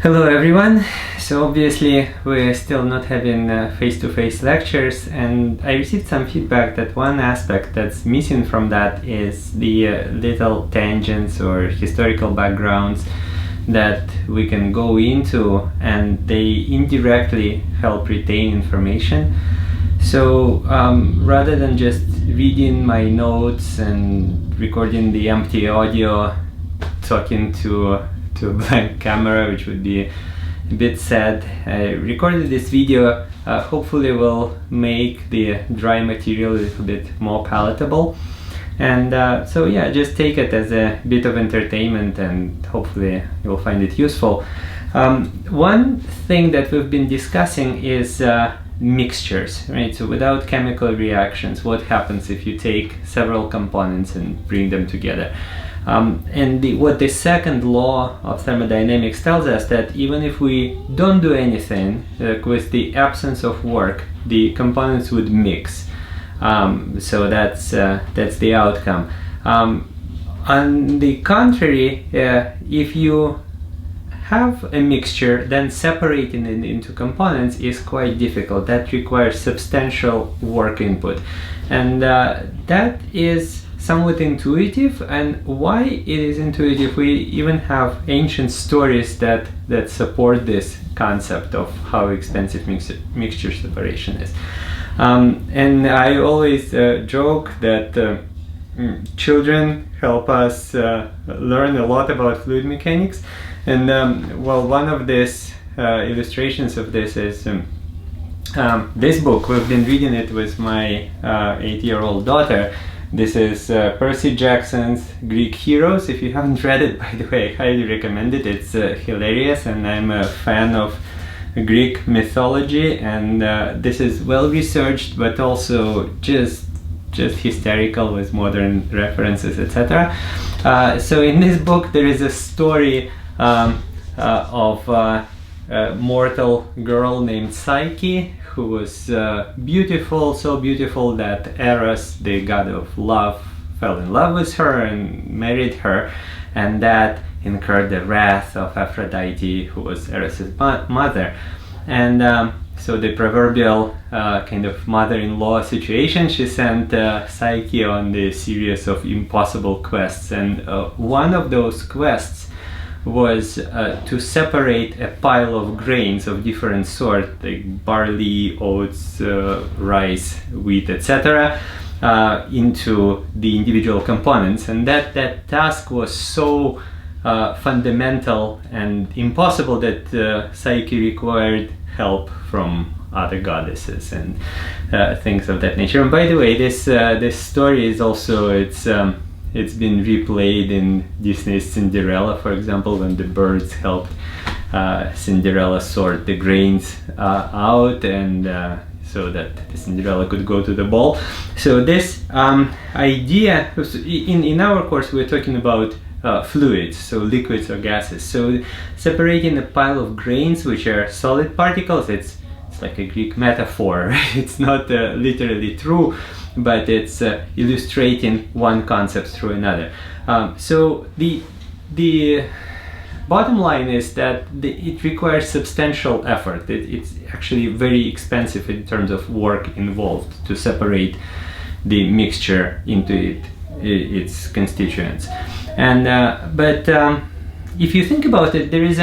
Hello everyone. So obviously we're still not having face-to-face lectures, and I received some feedback that one aspect that's missing from that is the little tangents or historical backgrounds that we can go into, and they indirectly help retain information. So rather than just reading my notes and recording the empty audio, talking to a blank camera, which would be a bit sad, I recorded this video. Hopefully will make the dry material a little bit more palatable, and so yeah, just take it as a bit of entertainment and hopefully you'll find it useful. One thing that we've been discussing is mixtures, right? So without chemical reactions, what happens if you take several components and bring them together? What the second law of thermodynamics tells us, that even if we don't do anything, with the absence of work, the components would mix. So that's the outcome. On the contrary, if you have a mixture, then separating it into components is quite difficult. That requires substantial work input, and that is somewhat intuitive. And why it is intuitive, we even have ancient stories that support this concept of how expensive mixture separation is. And I always joke that children help us learn a lot about fluid mechanics, and well, one of these illustrations of this is this book. We've been reading it with my 8-year-old daughter. This is Percy Jackson's Greek Heroes. If you haven't read it, by the way, I highly recommend it. It's hilarious, and I'm a fan of Greek mythology, and this is well researched, but also just hysterical with modern references, etc. So in this book there is a story of a mortal girl named Psyche, who was beautiful, so beautiful that Eros, the god of love, fell in love with her and married her, and that incurred the wrath of Aphrodite, who was Eros' mother. And so the proverbial kind of mother-in-law situation, she sent Psyche on the series of impossible quests, and one of those quests was to separate a pile of grains of different sort, like barley, oats, rice, wheat, etc., into the individual components. And that task was so fundamental and impossible that Psyche required help from other goddesses and things of that nature. And by the way, this story is also, it's been replayed in Disney's Cinderella, for example, when the birds helped Cinderella sort the grains out, and so that the Cinderella could go to the ball. So this idea, in our course we're talking about fluids, so liquids or gases. So separating a pile of grains, which are solid particles, it's like a Greek metaphor, right? It's not literally true, but it's illustrating one concept through another. So the bottom line is that it requires substantial effort. It's actually very expensive in terms of work involved to separate the mixture into its constituents. And but if you think about it, there is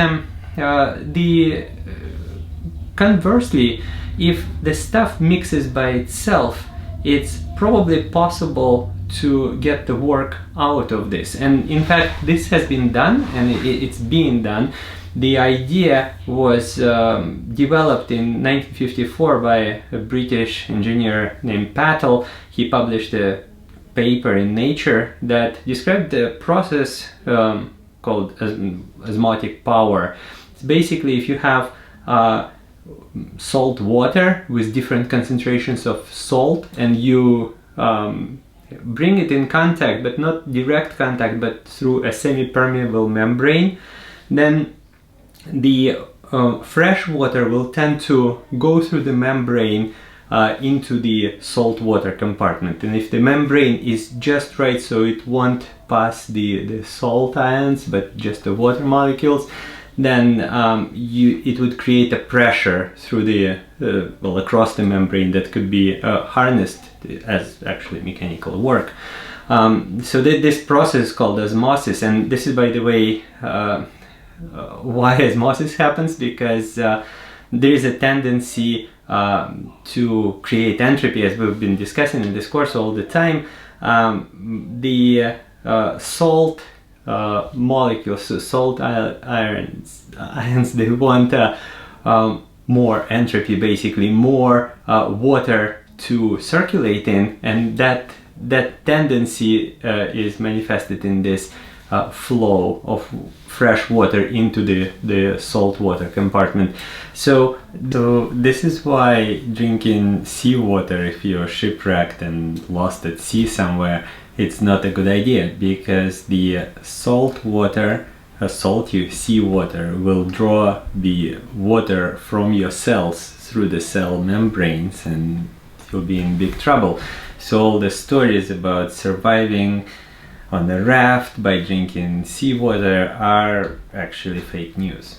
conversely, if the stuff mixes by itself, it's probably possible to get the work out of this. And in fact, this has been done, and it's being done. The idea was developed in 1954 by a British engineer named Hatzell. He published a paper in Nature that described the process called osmotic power. It's basically, if you have salt water with different concentrations of salt, and you bring it in contact, but not direct contact, but through a semi-permeable membrane, then the fresh water will tend to go through the membrane into the salt water compartment. And if the membrane is just right, so it won't pass the salt ions but just the water molecules, then it would create a pressure through the across the membrane that could be harnessed as actually mechanical work. So this process is called osmosis, and this is, by the way, why osmosis happens, because there is a tendency to create entropy, as we've been discussing in this course all the time. The salt molecules, so salt ions, they want more entropy, basically more water to circulate in, and that tendency is manifested in this flow of fresh water into the salt water compartment. So this is why drinking seawater, if you're shipwrecked and lost at sea somewhere, it's not a good idea, because the salt water, salty seawater, will draw the water from your cells through the cell membranes, and you'll be in big trouble. So all the stories about surviving on a raft by drinking seawater are actually fake news.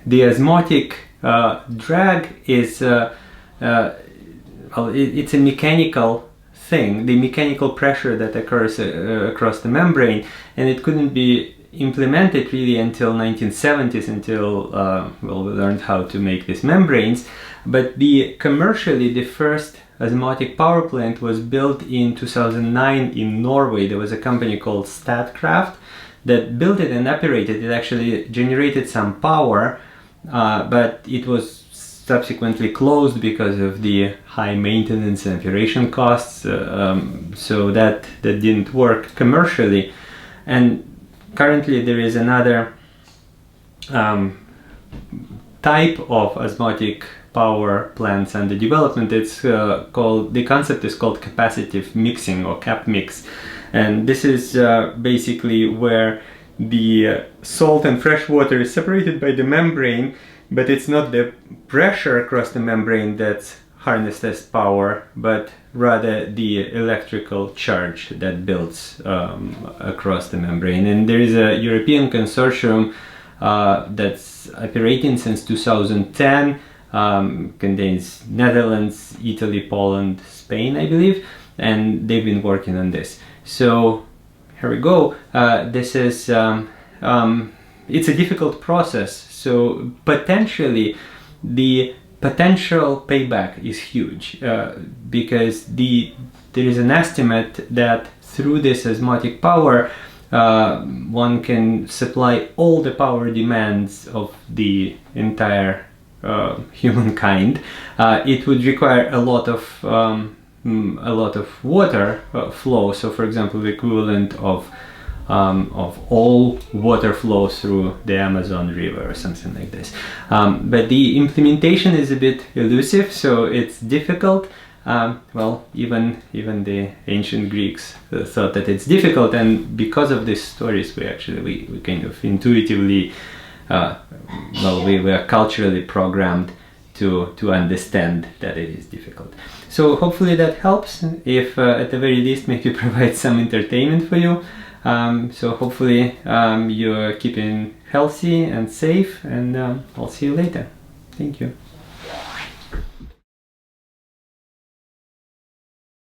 The osmotic drag is it's a mechanical thing, the mechanical pressure that occurs across the membrane, and it couldn't be implemented really until 1970s, until we learned how to make these membranes. But commercially, the first osmotic power plant was built in 2009 in Norway. There was a company called Statkraft that built it and operated it. Actually generated some power, but it was subsequently closed because of the high maintenance and operation costs, so that didn't work commercially. And currently there is another type of osmotic power plants under development. It's the concept is called capacitive mixing, or cap mix, and this is basically where the salt and fresh water is separated by the membrane, but it's not the pressure across the membrane that's harnessed as power, but rather the electrical charge that builds across the membrane. And there is a European consortium that's operating since 2010, contains Netherlands, Italy, Poland, Spain, I believe, and they've been working on this. So here we go. This is it's a difficult process, so potentially the potential payback is huge, because there is an estimate that through this osmotic power one can supply all the power demands of the entire humankind. It would require a lot of water flow. So, for example, the equivalent of all water flow through the Amazon River or something like this. But the implementation is a bit elusive, so it's difficult. Well, even the ancient Greeks thought that it's difficult, and because of these stories, we kind of intuitively, we are culturally programmed to understand that it is difficult. So hopefully that helps. If at the very least, maybe provide some entertainment for you. So hopefully you're keeping healthy and safe, and I'll see you later. Thank you.